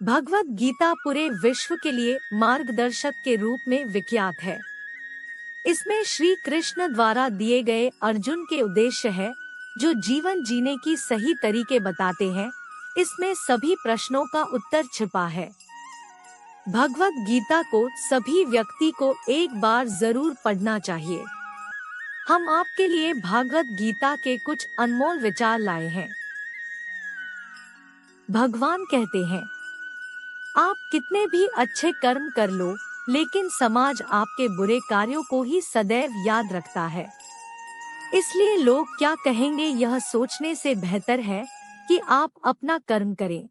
भगवत गीता पूरे विश्व के लिए मार्गदर्शक के रूप में विख्यात है। इसमें श्री कृष्ण द्वारा दिए गए अर्जुन के उद्देश्य है, जो जीवन जीने की सही तरीके बताते हैं। इसमें सभी प्रश्नों का उत्तर छिपा है। भगवत गीता को सभी व्यक्ति को एक बार जरूर पढ़ना चाहिए। हम आपके लिए भगवत गीता के कुछ अनमोल विचार लाए हैं। भगवान कहते हैं, आप कितने भी अच्छे कर्म कर लो, लेकिन समाज आपके बुरे कार्यों को ही सदैव याद रखता है। इसलिए लोग क्या कहेंगे यह सोचने से बेहतर है कि आप अपना कर्म करें।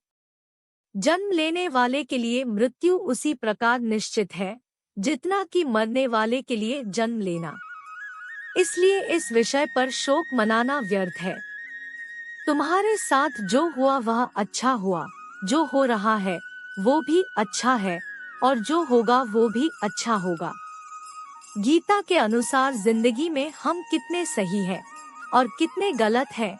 जन्म लेने वाले के लिए मृत्यु उसी प्रकार निश्चित है, जितना कि मरने वाले के लिए जन्म लेना। इसलिए इस विषय पर शोक मनाना व्यर्थ है। तुम्हारे साथ जो हुआ वह अच्छा हुआ, जो हो रहा है वो भी अच्छा है, और जो होगा वो भी अच्छा होगा। गीता के अनुसार जिंदगी में हम कितने सही हैं और कितने गलत हैं,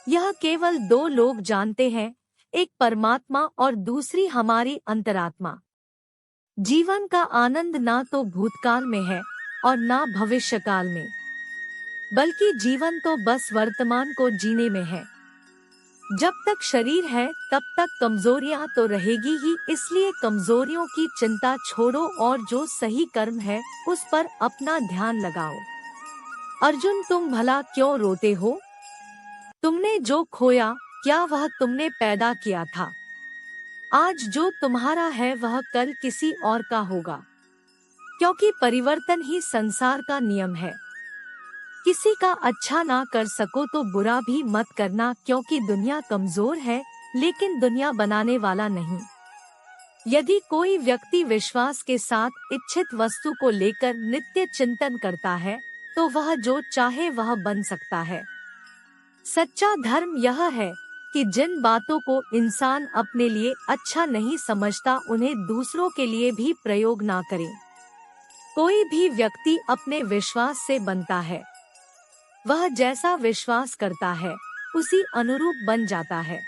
यह केवल दो लोग जानते हैं, एक परमात्मा और दूसरी हमारी अंतरात्मा। जीवन का आनंद ना तो भूतकाल में है और ना भविष्यकाल में, बल्कि जीवन तो बस वर्तमान को जीने में है। जब तक शरीर है तब तक कमजोरियां तो रहेगी ही, इसलिए कमजोरियों की चिंता छोड़ो और जो सही कर्म है उस पर अपना ध्यान लगाओ। अर्जुन, तुम भला क्यों रोते हो? तुमने जो खोया, क्या वह तुमने पैदा किया था? आज जो तुम्हारा है वह कल किसी और का होगा, क्योंकि परिवर्तन ही संसार का नियम है। किसी का अच्छा ना कर सको तो बुरा भी मत करना, क्योंकि दुनिया कमजोर है, लेकिन दुनिया बनाने वाला नहीं। यदि कोई व्यक्ति विश्वास के साथ इच्छित वस्तु को लेकर नित्य चिंतन करता है, तो वह जो चाहे वह बन सकता है। सच्चा धर्म यह है कि जिन बातों को इंसान अपने लिए अच्छा नहीं समझता, उन्हें दूसरों के लिए भी प्रयोग ना करे। कोई भी व्यक्ति अपने विश्वास से बनता है। वह जैसा विश्वास करता है उसी अनुरूप बन जाता है।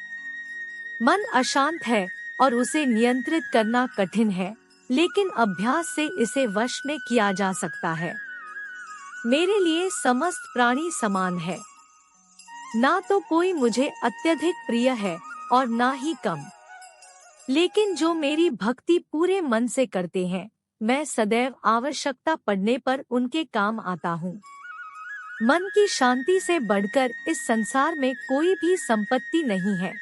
मन अशांत है और उसे नियंत्रित करना कठिन है, लेकिन अभ्यास से इसे वश में किया जा सकता है। मेरे लिए समस्त प्राणी समान है। ना तो कोई मुझे अत्यधिक प्रिय है और ना ही कम, लेकिन जो मेरी भक्ति पूरे मन से करते हैं, मैं सदैव आवश्यकता पड़ने पर उनके काम आता हूँ। मन की शांति से बढ़कर इस संसार में कोई भी संपत्ति नहीं है।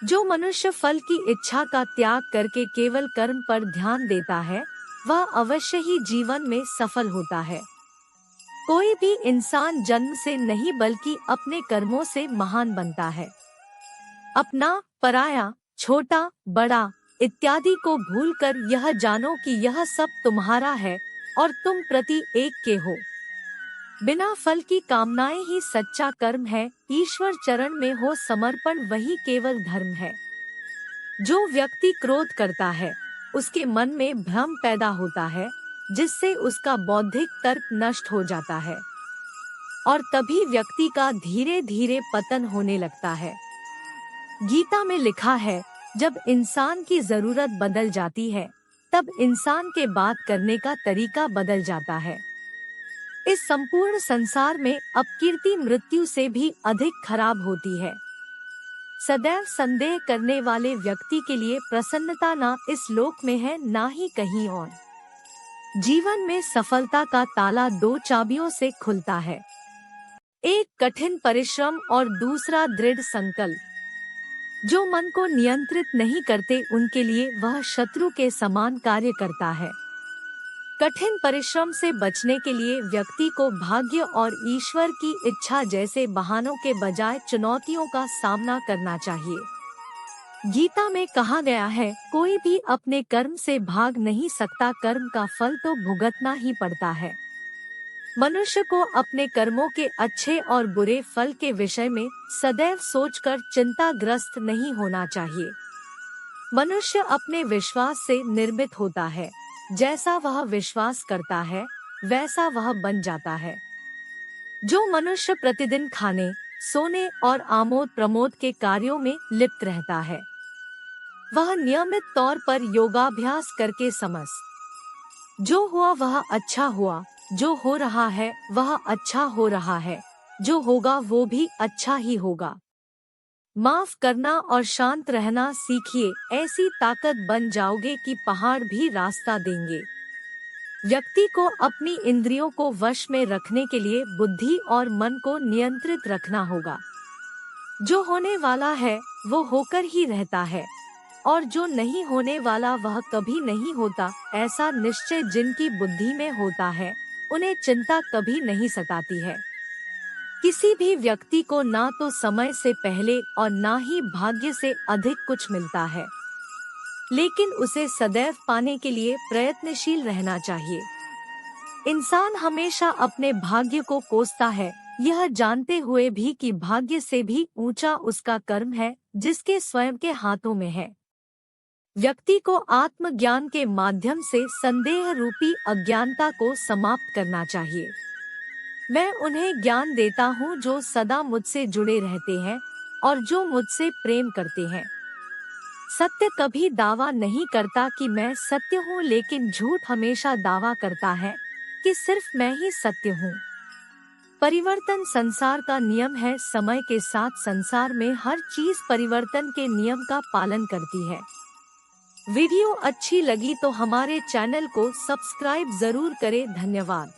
जो मनुष्य फल की इच्छा का त्याग करके केवल कर्म पर ध्यान देता है, वह अवश्य ही जीवन में सफल होता है। कोई भी इंसान जन्म से नहीं बल्कि अपने कर्मों से महान बनता है। अपना, पराया, छोटा, बड़ा इत्यादि को भूलकर यह जानो कि यह सब तुम्हारा है और तुम प्रति एक के हो। बिना फल की कामनाएं ही सच्चा कर्म है। ईश्वर चरण में हो समर्पण वही केवल धर्म है। जो व्यक्ति क्रोध करता है, उसके मन में भ्रम पैदा होता है, जिससे उसका बौद्धिक तर्क नष्ट हो जाता है, और तभी व्यक्ति का धीरे धीरे पतन होने लगता है। गीता में लिखा है, जब इंसान की जरूरत बदल जाती है, तब इंसान के बात करने का तरीका बदल जाता है। इस संपूर्ण संसार में अपकीर्ति मृत्यु से भी अधिक खराब होती है। सदैव संदेह करने वाले व्यक्ति के लिए प्रसन्नता ना इस लोक में है, ना ही कहीं और। जीवन में सफलता का ताला दो चाबियों से खुलता है, एक कठिन परिश्रम और दूसरा दृढ़ संकल्प। जो मन को नियंत्रित नहीं करते, उनके लिए वह शत्रु के समान कार्य करता है। कठिन परिश्रम से बचने के लिए व्यक्ति को भाग्य और ईश्वर की इच्छा जैसे बहानों के बजाय चुनौतियों का सामना करना चाहिए। गीता में कहा गया है, कोई भी अपने कर्म से भाग नहीं सकता, कर्म का फल तो भुगतना ही पड़ता है। मनुष्य को अपने कर्मों के अच्छे और बुरे फल के विषय में सदैव सोचकर चिंताग्रस्त नहीं होना चाहिए। मनुष्य अपने विश्वास से निर्मित होता है। जैसा वह विश्वास करता है, वैसा वह बन जाता है। जो मनुष्य प्रतिदिन खाने, सोने और आमोद प्रमोद के कार्यों में लिप्त रहता है, वह नियमित तौर पर योगाभ्यास करके समस्त जो हुआ वह अच्छा हुआ, जो हो रहा है वह अच्छा हो रहा है, जो होगा वो भी अच्छा ही होगा। माफ करना और शांत रहना सीखिए, ऐसी ताकत बन जाओगे कि पहाड़ भी रास्ता देंगे। व्यक्ति को अपनी इंद्रियों को वश में रखने के लिए बुद्धि और मन को नियंत्रित रखना होगा। जो होने वाला है वो होकर ही रहता है, और जो नहीं होने वाला वह कभी नहीं होता। ऐसा निश्चय जिनकी बुद्धि में होता है, उन्हें चिंता कभी नहीं सताती है। किसी भी व्यक्ति को ना तो समय से पहले और ना ही भाग्य से अधिक कुछ मिलता है, लेकिन उसे सदैव पाने के लिए प्रयत्नशील रहना चाहिए। इंसान हमेशा अपने भाग्य को कोसता है, यह जानते हुए भी कि भाग्य से भी ऊंचा उसका कर्म है, जिसके स्वयं के हाथों में है। व्यक्ति को आत्मज्ञान के माध्यम से संदेह रूपी अज्ञानता को समाप्त करना चाहिए। मैं उन्हें ज्ञान देता हूँ जो सदा मुझसे जुड़े रहते हैं और जो मुझसे प्रेम करते हैं। सत्य कभी दावा नहीं करता कि मैं सत्य हूँ, लेकिन झूठ हमेशा दावा करता है कि सिर्फ मैं ही सत्य हूँ। परिवर्तन संसार का नियम है। समय के साथ संसार में हर चीज परिवर्तन के नियम का पालन करती है। वीडियो अच्छी लगी तो हमारे चैनल को सब्सक्राइब जरूर करें। धन्यवाद।